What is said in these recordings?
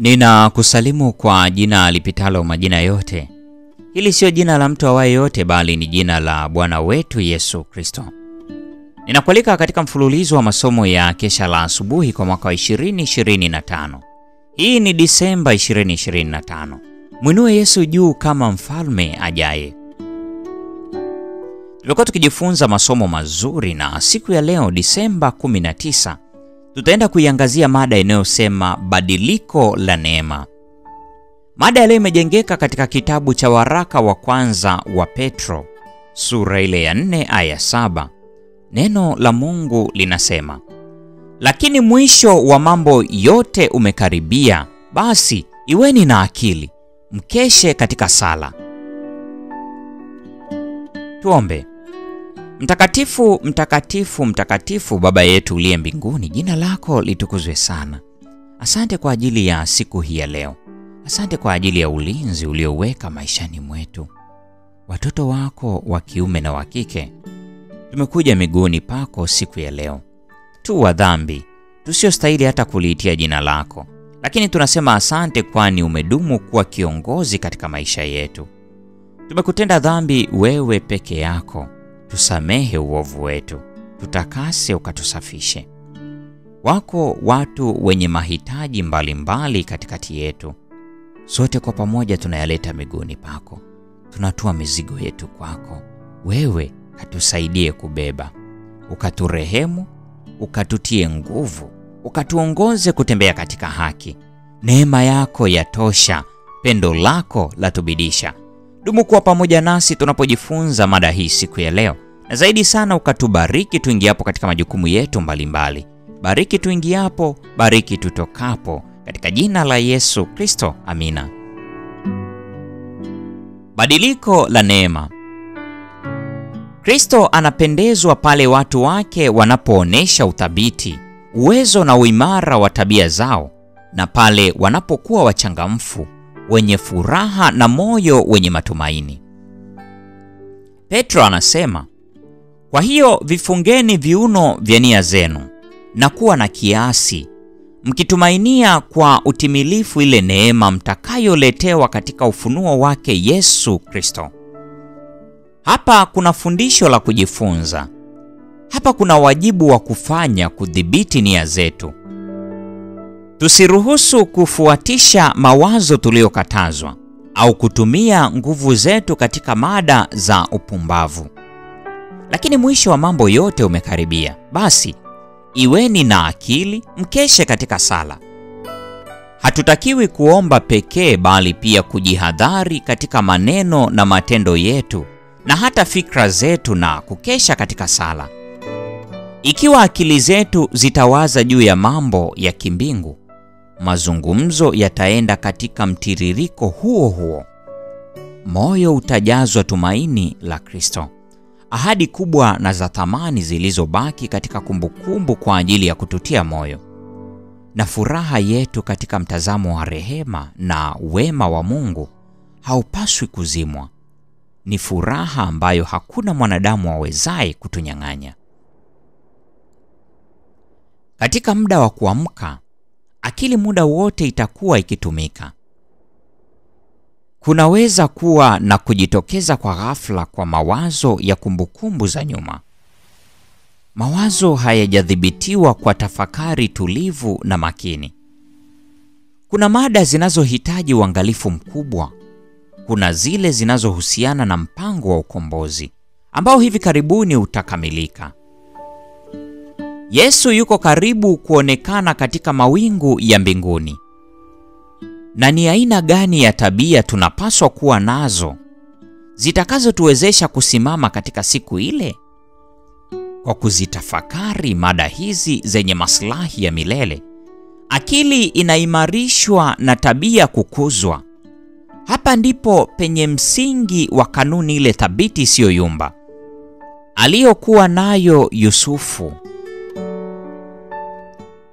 Ninakusalimu kwa jina lipitalo majina yote. Hili sio jina la mtu awaye yote, bali ni jina la Bwana wetu Yesu Kristo. Ninakualika katika mfululizo wa masomo ya kesha la asubuhi kwa mwaka wa 2025. Hii ni Disemba 2025. Mwinue Yesu juu kama mfalme ajaye. Tulikuwa tukijifunza masomo mazuri, na siku ya leo Disemba 19 tutaenda kuiangazia mada inayosema badiliko la neema. Mada leo imejengeka katika kitabu cha waraka wa kwanza wa Petro, sura ile ya 4 aya 7. Neno la Mungu linasema, lakini mwisho wa mambo yote umekaribia, basi iweni na akili, mkeshe katika sala. Tuombe. Mtakatifu, mtakatifu, mtakatifu Baba yetu uliye mbinguni, jina lako litukuzwe sana. Asante kwa ajili ya siku hii ya leo. Asante kwa ajili ya ulinzi ulioweka maishani mwetu. Watoto wako wa kiume na wa kike, tumekuja miguuni pako siku ya leo. Tu wa dhambi, tusiostahili hata kuliitia jina lako. Lakini tunasema asante, kwani umedumu kuwa kiongozi katika maisha yetu. Tumekutenda dhambi wewe peke yako. Tusamehe uovu wetu, tutakase ukatusafishe. Wako watu wenye mahitaji mbalimbali katikati yetu. Sote kwa pamoja tunayaleta miguuni pako. Tunatua mizigo yetu kwako. Wewe katusaidie kubeba. Ukaturehemu, ukatutie nguvu, ukatuongoze kutembea katika haki. Neema yako yatosha, pendo lako latubidisha. Dumu kuwa pamoja nasi tunapojifunza mada hii siku ya leo. Na zaidi sana ukatubariki tuingiapo katika majukumu yetu mbalimbali. Bariki tuingiapo, bariki tutokapo. Katika jina la Yesu Kristo, amina. Badiliko la neema. Kristo anapendezwa pale watu wake wanapoonesha uthabiti, uwezo na uimara wa tabia zao, na pale wanapokuwa wachangamfu, wenye furaha na moyo wenye matumaini. Petro anasema, kwa hiyo vifungeni viuno vya nia zenu na kuwa na kiasi, mkitumainia kwa utimilifu ile neema mtakayoletewa katika ufunuo wake Yesu Kristo. Hapa kuna fundisho la kujifunza. Hapa kuna wajibu wa kufanya kudhibiti nia zetu. Tusiruhusu kufuatisha mawazo tuliyokatazwa au kutumia nguvu zetu katika mada za upumbavu. Lakini mwisho wa mambo yote umekaribia, basi iweni na akili, mkeshe katika sala. Hatutakiwi kuomba pekee, bali pia kujihadhari katika maneno na matendo yetu na hata fikra zetu, na kukesha katika sala. Ikiwa akili zetu zitawaza juu ya mambo ya kimbingu, mazungumzo yataenda katika mtiririko huo huo. Moyo utajazwa tumaini la Kristo, ahadi kubwa na za thamani zilizobaki katika kumbukumbu kwa ajili ya kututia moyo. Na furaha yetu katika mtazamo wa rehema na wema wa Mungu haupaswi kuzimwa. Ni furaha ambayo hakuna mwanadamu awezaye kutunyang'anya. Katika muda wa kuamka, akili muda wote itakuwa ikitumika. Kunaweza kuwa na kujitokeza kwa ghafla kwa mawazo ya kumbukumbu za nyuma. Mawazo hayajadhibitiwa kwa tafakari tulivu na makini. Kuna mada zinazohitaji uangalifu mkubwa. Kuna zile zinazohusiana na mpango wa ukombozi ambao hivi karibuni utakamilika. Yesu yuko karibu kuonekana katika mawingu ya mbinguni. Na ni aina gani ya tabia tunapaswa kuwa nazo zitakazotuwezesha kusimama katika siku ile? Kwa kuzitafakari mada hizi zenye maslahi ya milele, akili inaimarishwa na tabia kukuzwa. Hapa ndipo penye msingi wa kanuni ile thabiti isiyoyumba aliyokuwa nayo Yusufu.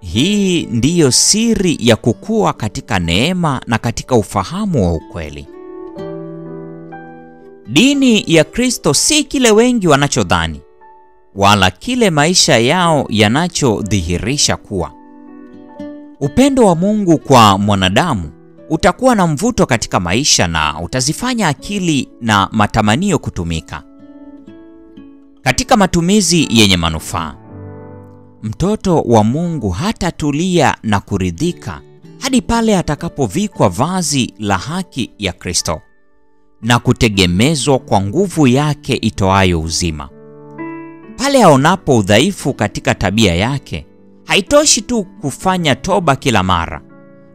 Hii ndiyo siri ya kukua katika neema na katika ufahamu wa ukweli. Dini ya Kristo si kile wengi wanachodhani, wala kile maisha yao yanachodhihirisha kuwa. Upendo wa Mungu kwa mwanadamu utakuwa na mvuto katika maisha na utazifanya akili na matamanio kutumika katika matumizi yenye manufaa. Mtoto wa Mungu hatatulia na kuridhika hadi pale atakapovikwa vazi la haki ya Kristo na kutegemezwa kwa nguvu yake itoayo uzima. Pale aonapo udhaifu katika tabia yake, haitoshi tu kufanya toba kila mara.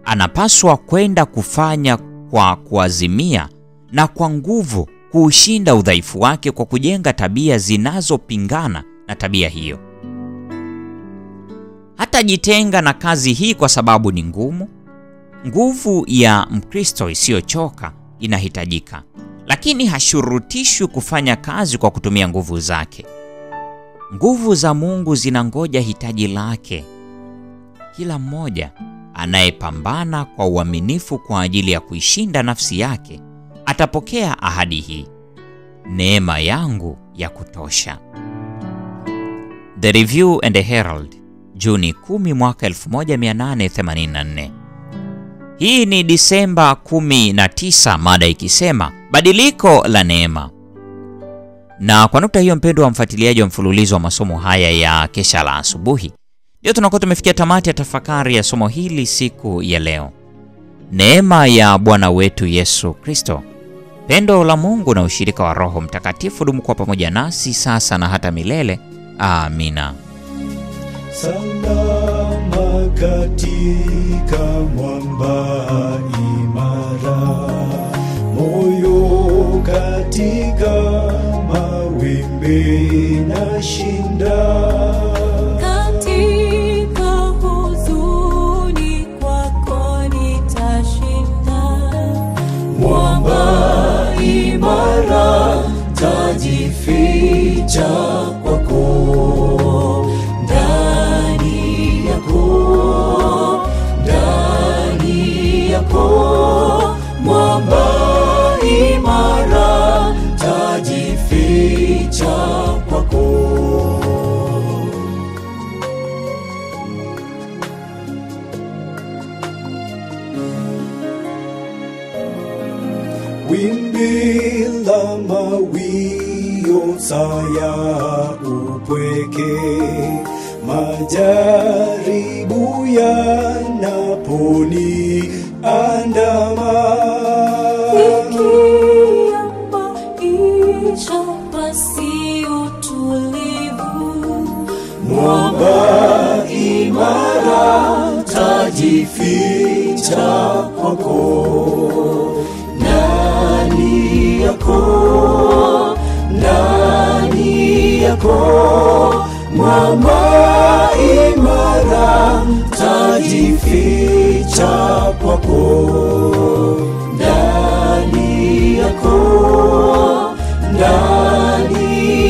Anapaswa kwenda kufanya kwa kuazimia na kwa nguvu kuushinda udhaifu wake kwa kujenga tabia zinazopingana na tabia hiyo. Hatajitenga na kazi hii kwa sababu ni ngumu. Nguvu ya Mkristo isiyochoka inahitajika, lakini hashurutishwi kufanya kazi kwa kutumia nguvu zake. Nguvu za Mungu zinangoja hitaji lake. Kila mmoja anayepambana kwa uaminifu kwa ajili ya kuishinda nafsi yake atapokea ahadi hii: neema yangu ya kutosha. The Review and the Herald, Juni 10 mwaka 1884. Hii ni Disemba 19, mada ikisema badiliko la neema. Na kwa nukta hiyo, mpendwa wa mfuatiliaji wa mfululizo wa masomo haya ya Kesha la Asubuhi, ndio tunakuwa tumefikia tamati ya tafakari ya somo hili siku ya leo. Neema ya Bwana wetu Yesu Kristo, pendo la Mungu na ushirika wa Roho Mtakatifu dumu kwa pamoja nasi sasa na hata milele. Amina. Salama katika mwamba imara, moyo katika mawimbi na shinda. Katika huzuni kwako nitashinda. Mwamba imara, tajificha kwako. Ndani yako, mwamba imara, tajificha kwako. Wimbi la mawio saya upweke, majaribu yanaponi andama. Nikiambaisha pasi utulivu, mwamba imara, tajificha kwako. Ndani yako, mwamba imara, tajificha kwako. Ndani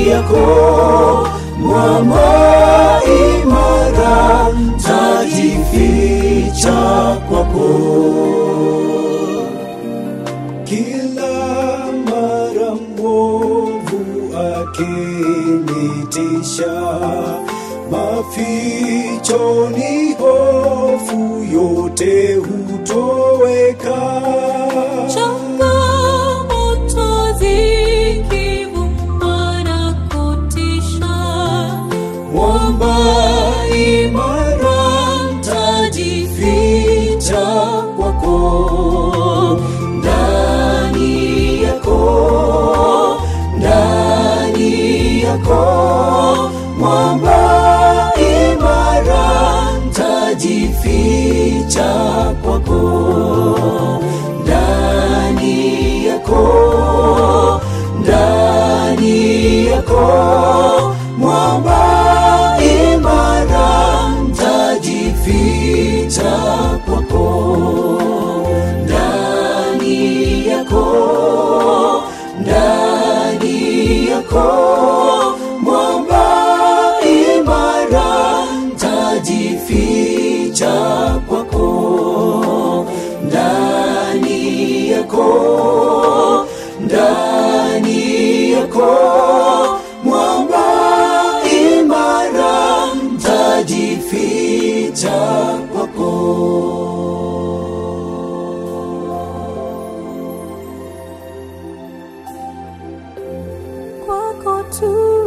yako, mwamba imara, tajificha kwako. Kila mara mwovu akinitisha, mafichoni hofu yote hutoweka. changamoto zikivuma na kutisha, Mwamba imara, tajificha kwako. Ndani yako, mwamba imara, tajificha kwako. Ndani yako, mwamba imara, tajificha kwako. Ndani yako, mwamba imara, tajificha kwako. Ndani yako, mwamba imara, tajificha kwako. tu